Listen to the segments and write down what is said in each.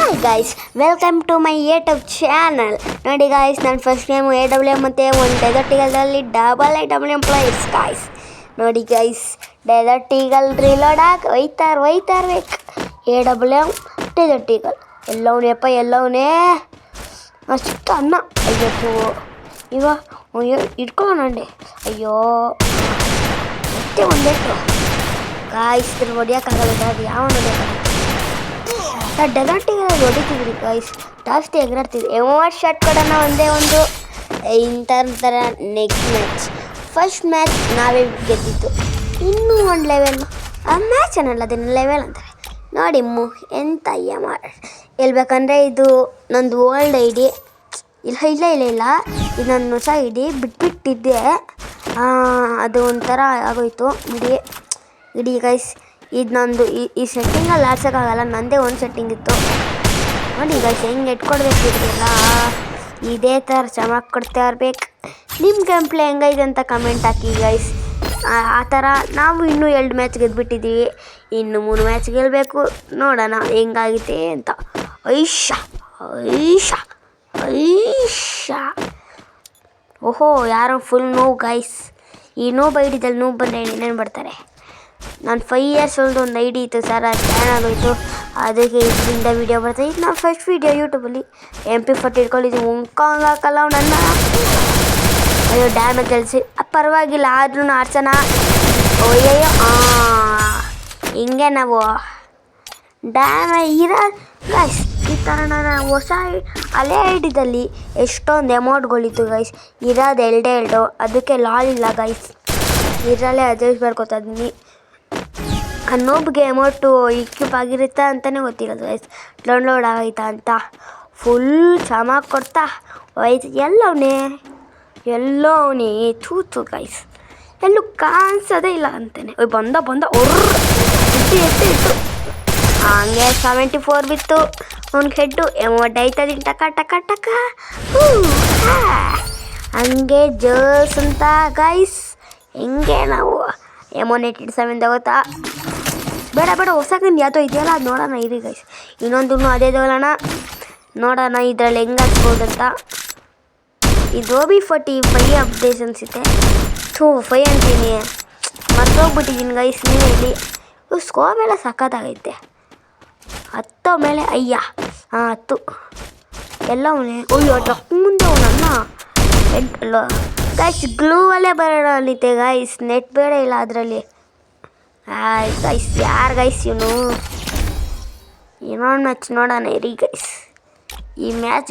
Hi guys, welcome to my YouTube channel. ನೋಡಿ guys, ನನ್ನ first name AWM ಮತ್ತು ಒಂದು ಡೆಸರ್ಟ್ ಈಗಲ್ದಲ್ಲಿ ಡಬಲ್ AWM ಪ್ಲೇಯರ್ಸ್ ಗೈಸ್. ನೋಡಿ ಗೈಸ್, ಡೆಸರ್ಟ್ ಈಗಲ್ ರಿಲೋಡ್ ಆಗಿ ಒಯ್ತಾರ್ಬೇಕು. AWM ಡೆಸರ್ಟ್ ಈಗಲ್ ಎಲ್ಲವನೇ ಅಷ್ಟು ಅನ್ನ. ಅಯ್ಯೋ ಇಟ್ಕೊಳ್ಳೋಣ ಅಂಡೆ. ಅಯ್ಯೋ ಮತ್ತೆ ಒಂದೇಟು ಗಾಯ್ಸ್, ಹೊಡಿಯೋಕ್ಕಾಗಲ್ಲ. ಅದು ಯಾವ ಡೆಸರ್ಟಿಗೆ ಹೊಡಿತಿದ್ರಿ ಗಾಯ್ಸ್, ಜಾಸ್ತಿ ಎಗರಾಡ್ತಿದ್ವಿ. ಎಮೋಟ್ ಶಾಟ್ ಕೊಡೋಣ ಒಂದೇ ಒಂದು ಇಂಥರ. ನೆಕ್ಸ್ಟ್ ಮ್ಯಾಚ್, ಫಸ್ಟ್ ಮ್ಯಾಚ್ ನಾವೇ ಗೆದ್ದಿತ್ತು. ಇನ್ನೂ ಒಂದು ಲೆವೆಲ್, ಆ ಮ್ಯಾಚ್ ಅನ್ನಲ್ಲ, ಅದನ್ನು ಲೆವೆಲ್ ಅಂತಾರೆ. ನೋಡಿ ಎಂತ ಹೇಳ್ಬೇಕಂದ್ರೆ, ಇದು ನಂದು ಓಲ್ಡ್ ID. ಇಲ್ಲ ಇದು ನನ್ನ ಹೊಸ ID ಬಿಟ್ಬಿಟ್ಟಿದ್ದೆ. ಅದು ಒಂಥರ ಆಗೋಯ್ತು. ಇಡೀ ಗೈಸ್, ಇದು ನಂದು ಈ ಸೆಟ್ಟಿಂಗಲ್ಲಿ ಆಡ್ಸೋಕ್ಕಾಗಲ್ಲ, ನಂದೇ ಒಂದು ಸೆಟ್ಟಿಂಗ್ ಇತ್ತು. ನೋಡಿ ಗೈಸ್, ಹೆಂಗೆ ಇಟ್ಕೊಡ್ಬೇಕಿದ್ರಲ್ಲ, ಇದೇ ಥರ ಚೆನ್ನಾಗಿ ಕೊಡ್ತಾ ಇರ್ಬೇಕು. ನಿಮ್ಮ ಗೇಮ್ ಪ್ಲೇ ಹೆಂಗೈತೆ ಅಂತ ಕಮೆಂಟ್ ಹಾಕಿ ಗೈಸ್. ಆ ಥರ ನಾವು ಇನ್ನೂ 2 ಮ್ಯಾಚ್ ಗೆದ್ದುಬಿಟ್ಟಿದ್ದೀವಿ, ಇನ್ನು 3 ಮ್ಯಾಚ್ ಗೆಲ್ಲಬೇಕು. ನೋಡೋಣ ಹೆಂಗಾಗಿದೆ ಅಂತ. ಐಶಾ ಓಹೋ, ಯಾರೋ ಫುಲ್ ನೋವು ಗೈಸ್. ಈ ನೋವು ಐಡಿದಲ್ಲಿ ನೋವು ಬಂದರೆ ಏನೇನು ಬರ್ತಾರೆ. ನಾನು 5 years ಒಂದು ID ಇತ್ತು ಸರ್, ಅದು ಬ್ಯಾನ್ ಆಗೋಯಿತು. ಅದಕ್ಕೆ ಇದರಿಂದ ವೀಡಿಯೋ ಬರ್ತಾಯಿತ್ತು. ಇದು ನಾವು ಫಸ್ಟ್ ವೀಡಿಯೋ ಯೂಟ್ಯೂಬಲ್ಲಿ MP40 ಇಟ್ಕೊಂಡಿದ್ದೀವಿ. ಹಾಕಲ್ಲ ನನ್ನ. ಅಯ್ಯೋ ಡ್ಯಾಮೇಜ್ ಕಳಿಸಿ, ಪರವಾಗಿಲ್ಲ, ಆದ್ರೂ ಆಡ್ಸೋಣ. ಅಯ್ಯಯ್ಯೋ ಹಿಂಗೆ ನಾವು ಡ್ಯಾಮೇಜ್ ಇರೋ ಗೈಸ್. ಈ ಥರ ನಾನು ಹೊಸ ಹಳೆ ಐಡಿದಲ್ಲಿ ಎಷ್ಟೊಂದು ಅಮೌಂಟ್ಗಳಿತ್ತು ಗೈಸ್. ಇರೋದು 2 ಅದಕ್ಕೆ ಲಾಲ್ ಇಲ್ಲ ಗೈಸ್. ಇದರಲ್ಲೇ ಅಡ್ಜಸ್ಟ್ ಮಾಡ್ಕೊತಾ ಇದ್ದೀನಿ. ಅನ್ನೊಬ್ಗೆ ಅಮೌಂಟು ಇಕ್ಯೂಪ್ ಆಗಿರುತ್ತಾ ಅಂತಲೇ ಗೊತ್ತಿಲ್ಲ ಗೈಸ್. ಡೌನ್ಲೋಡ್ ಆಗೈತಾ ಅಂತ ಫುಲ್ ಚೆನ್ನಾಗಿ ಕೊಡ್ತಾ ಹೋಯ್ತು. ಎಲ್ಲವನೇ ತೂತು ಗೈಸ್, ಎಲ್ಲೂ ಕಾಣಿಸೋದೇ ಇಲ್ಲ ಅಂತಾನೆ. ಬಂದ ಇಟ್ಟು ಹಂಗೆ 74 ಬಿತ್ತು. ಅವ್ನಿಗೆ ಹೆಡ್ಡು ಅಮೌಂಟ್ ಆಯ್ತದೆ. ಟಕ ಹಂಗೆ ಜೋಸ್ ಅಂತ ಗೈಸ್. ಹಿಂಗೆ ನಾವು M187 ತಗೋತಾ. ಬೇಡ ಹೊಸಕಿಂದು ಯಾವುದೋ ಇದೆಯಲ್ಲ, ಅದು ನೋಡೋಣ ಇರಿ ಗೈಸ್. ಇನ್ನೊಂದು ಅದೇ ತಗೊಳ್ಳೋಣ, ನೋಡೋಣ ಇದರಲ್ಲಿ ಹೆಂಗೆ ಹಾಕ್ಬೋದಂತ. ಇದು OB45 ಅಪ್ಡೇಟ್ ಅನಿಸುತ್ತೆ. 5 ಅಂತೀನಿ, ಮರ್ತೋಗ್ಬಿಟ್ಟಿದ್ದೀನಿ ಗೈಸ್. ನೀವೇ ಹೇಳಿ. ಸ್ಕೋಪ್ ಎಲ್ಲ ಸಖತ್ತಾಗೈತೆ. 10 ಮೇಲೆ 10 ಎಲ್ಲವನೇ. ಅಯ್ಯೋ ಟ್ರಕ್ ಮುಂದೆ ನನ್ನ ಗೈಸ್. ಗ್ಲೂವಲ್ಲೇ ಬರೋಣ ಅಲ್ಲಿತೆ ಗೈಸ್, ನೆಟ್ ಬೇಡ ಇಲ್ಲ ಅದರಲ್ಲಿ. ಗೈಸ್ ಯಾರು ಗೈಸ್ ಇವನು? ಇನ್ನೊಂದು ಮ್ಯಾಚ್ ನೋಡೋಣ ಇರಿ ಗೈಸ್. ಈ ಮ್ಯಾಚ್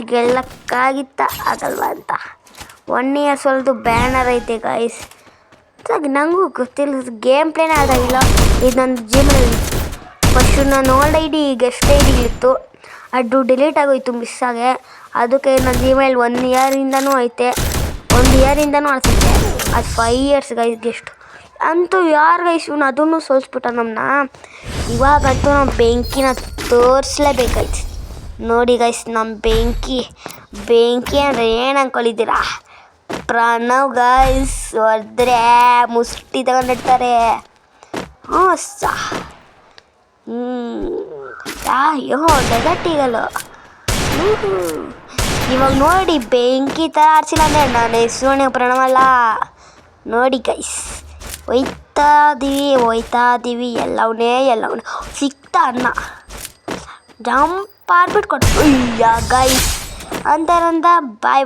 ಆಗಲ್ವಾ ಅಂತ 1 year ಹೊಲ್ದು ಬ್ಯಾನರ್ ಐತೆ ಗೈಸ್. ನನಗೂ ಗೊತ್ತಿಲ್ಲ, ಗೇಮ್ ಪ್ಲೇನೇ ಆದಾಗಿಲ್ಲ. ಇದು ನನ್ನ ಜಿಮ್ನಲ್ಲಿ ಫಸ್ಟು ನನ್ನ ಓಲ್ಡ್ ID ಗೆಸ್ಟ್ ID ಇತ್ತು, ಅದು ಡಿಲೀಟ್ ಆಗೋಯ್ತು ಮಿಸ್ಸಾಗೆ. ಅದಕ್ಕೆ ನನ್ನ ಜಿಮೇಲ್ 1 yearಯಿಂದನೂ ಐತೆ, 1 yearಯಿಂದನೂ ಆಡ್ತಿದ್ದೆ. ಅದು 5 years ಗೈಸ್ ಗೆಸ್ಟ್ ಅಂತೂ. ಯಾರು ಗೈಸ್ ಇವನು? ಅದನ್ನು ಸೋಲ್ಸ್ಬಿಟ್ಟ ನಮ್ಮನ್ನ. ಇವಾಗಂತೂ ನಮ್ಮ ಬೆಂಕಿನ ತೋರಿಸ್ಲೇಬೇಕಾಯ್ತು. ನೋಡಿ ಗೈಸ್, ನಮ್ಮ ಬೆಂಕಿ ಅಂದರೆ ಏನು ಅಂದ್ಕೊಂಡಿದ್ದೀರಾ? ಪ್ರಣವ್ ಗೈಸ್ ಹೊಡೆದ್ರೆ ಮುಷ್ಟಿ ತಗೊಂಡಿರ್ತಾರೆ. ಡೆಸರ್ಟ್ ಈಗಲ್ಲ ಇವಾಗ ನೋಡಿ. ಬೆಂಕಿ ಥರ ಆಡ್ಸಿಲ್ಲ ಅಂದರೆ ನಾನು ಹೆಸರು ಪ್ರಣವಲ್ಲ. ನೋಡಿ ಗೈಸ್, ಹೋಯ್ತಾ ಇದೀವಿ. ಎಲ್ಲವನೇ ಸಿಕ್ತಾ ಅನ್ನ. ಜಂಪ್ ಆಡ್ಬಿಟ್ಟು ಕೊಟ್ಟು ಗೈಸ್ ಅಂತಾರಂತ. ಬಾಯ್.